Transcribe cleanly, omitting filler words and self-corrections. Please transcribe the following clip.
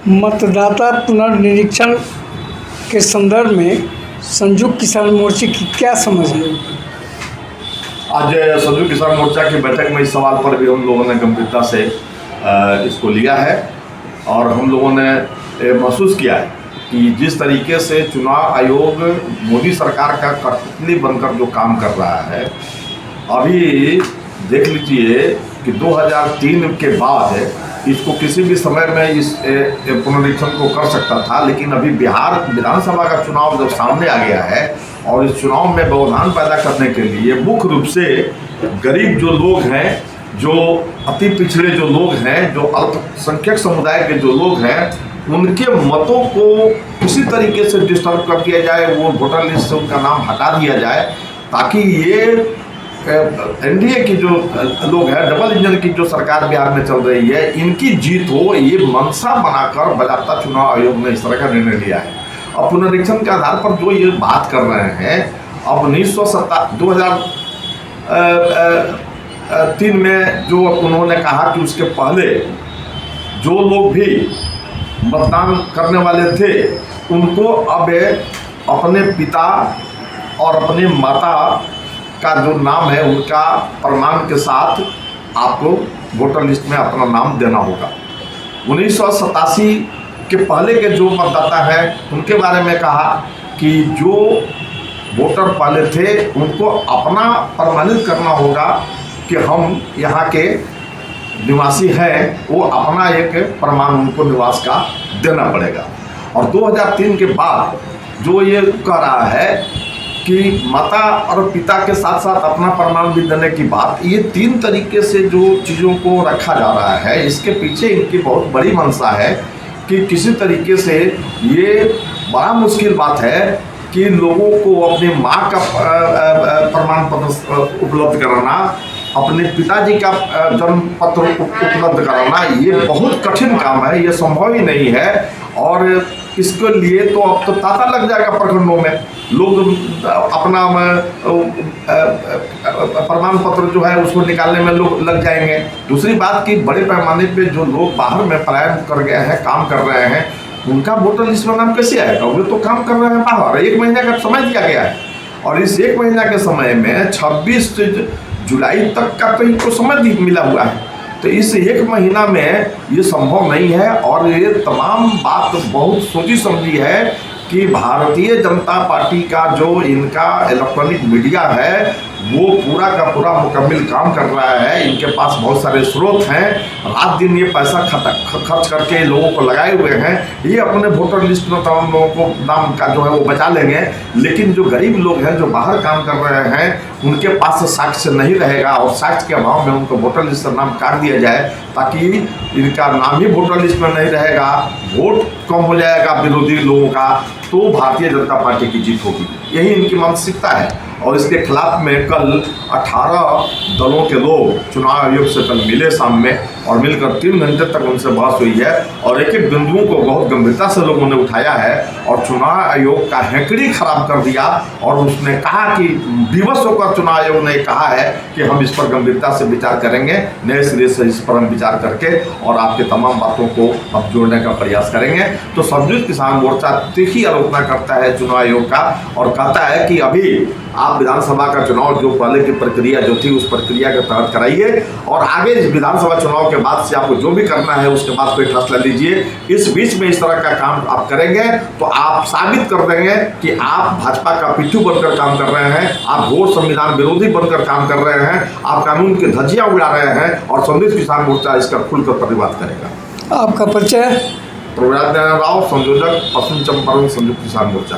मतदाता पुनर्निरीक्षण के संदर्भ में संयुक्त किसान मोर्चे की क्या समझ है? आज संयुक्त किसान मोर्चा की बैठक में इस सवाल पर भी हम लोगों ने गंभीरता से इसको लिया है और हम लोगों ने महसूस किया है कि जिस तरीके से चुनाव आयोग मोदी सरकार का कठपुतली बनकर जो काम कर रहा है, अभी देख लीजिए कि 2003 के बाद इसको किसी भी समय में इस पुनरीक्षण को कर सकता था, लेकिन अभी बिहार विधानसभा का चुनाव जब सामने आ गया है और इस चुनाव में व्यवधान पैदा करने के लिए मुख्य रूप से गरीब जो लोग हैं, जो अति पिछड़े जो लोग हैं, जो अल्पसंख्यक समुदाय के जो लोग हैं, उनके मतों को किसी तरीके से डिस्टर्ब कर दिया जाए, वो वोटर लिस्ट से उनका नाम हटा दिया जाए, ताकि ये एनडीए की जो लोग हैं, डबल इंजन की जो सरकार बिहार में चल रही है, इनकी जीत हो, ये मंशा बनाकर बजाता चुनाव आयोग ने इस तरह का निर्णय लिया है। अब पुनरीक्षण के आधार पर जो ये बात कर रहे हैं, अब 2003 में जो उन्होंने कहा कि उसके पहले जो लोग भी मतदान करने वाले थे, उनको अब अपने पिता और अपनी माता का जो नाम है, उनका प्रमाण के साथ आपको वोटर लिस्ट में अपना नाम देना होगा। 1987 के पहले के जो मतदाता हैं, उनके बारे में कहा कि जो वोटर पहले थे उनको अपना प्रमाणित करना होगा कि हम यहाँ के निवासी हैं, वो अपना एक प्रमाण उनको निवास का देना पड़ेगा। और 2003 के बाद जो ये कह रहा है कि माता और पिता के साथ साथ अपना प्रमाण भी देने की बात, ये 3 तरीके से जो चीज़ों को रखा जा रहा है, इसके पीछे इनकी बहुत बड़ी मंशा है कि किसी तरीके से ये बड़ा मुश्किल बात है कि लोगों को अपनी माँ का प्रमाण पत्र उपलब्ध कराना, अपने पिताजी का जन्म पत्र उपलब्ध कराना, ये बहुत कठिन काम है, ये संभव ही नहीं है। और इसके लिए तो अब तो तांता लग जाएगा प्रखंडों में, लोग अपना प्रमाण पत्र जो है उसको निकालने में लोग लग जाएंगे। दूसरी बात कि बड़े पैमाने पे जो लोग बाहर में पलायन कर गए हैं, काम कर रहे हैं, उनका वोटर लिस्ट में नाम कैसे आएगा? वो तो काम कर रहे हैं बाहर। 1 महीने का समय दिया गया है और इस 1 महीना के समय में 26 जुलाई तक का तो इनको समय मिला हुआ है, तो इस 1 महीना में ये संभव नहीं है। और ये तमाम बात बहुत सोची समझी है कि भारतीय जनता पार्टी का जो इनका इलेक्ट्रॉनिक मीडिया है, वो पूरा का पूरा मुकम्मल काम कर रहा है। इनके पास बहुत सारे स्रोत हैं, रात दिन ये पैसा खर्च करके लोगों को लगाए हुए हैं। ये अपने वोटर लिस्ट में तमाम लोगों को नाम का जो है वो बचा लेंगे, लेकिन जो गरीब लोग हैं, जो बाहर काम कर रहे हैं, उनके पास साक्ष्य नहीं रहेगा और साक्ष्य के अभाव में उनको वोटर लिस्ट से नाम काट दिया जाए, ताकि इनका नाम ही वोटर लिस्ट में नहीं रहेगा, वोट कम हो जाएगा विरोधी लोगों का, तो भारतीय जनता पार्टी की जीत होगी। यही इनकी मानसिकता है और इसके खिलाफ में कल 18 दलों के लोग चुनाव आयोग से कल मिले शाम में और मिलकर 3 घंटे तक उनसे बहस हुई है और एक एक बिंदुओं को बहुत गंभीरता से लोगों ने उठाया है और चुनाव आयोग का हैंकड़ी खराब कर दिया। और उसने कहा कि विवश होकर चुनाव आयोग ने कहा है कि हम इस पर गंभीरता से विचार करेंगे, नए सिरे से इस पर हम विचार करके और आपके तमाम बातों को अब जोड़ने का प्रयास करेंगे। तो संयुक्त किसान मोर्चा तीखी आलोचना करता है चुनाव आयोग का और कहता है कि अभी आप विधानसभा का चुनाव जो पहले की प्रक्रिया जो थी, उस प्रक्रिया के तहत कराइए और आगे इस विधानसभा चुनाव के बाद से आपको जो भी करना है उसके बाद कोई फैसला लीजिए। इस बीच में इस तरह का काम आप करेंगे तो आप साबित कर देंगे कि आप भाजपा का पिट्ठू बनकर काम कर रहे हैं, आप घोर संविधान विरोधी बनकर काम कर रहे हैं, आप कानून की धज्जियां उड़ा रहे हैं और संयुक्त किसान मोर्चा इसका खुलकर प्रतिवाद करेगा। आपका परिचय? प्रव्रात राव, संयोजक, पश्चिम चंपारण संयुक्त किसान मोर्चा।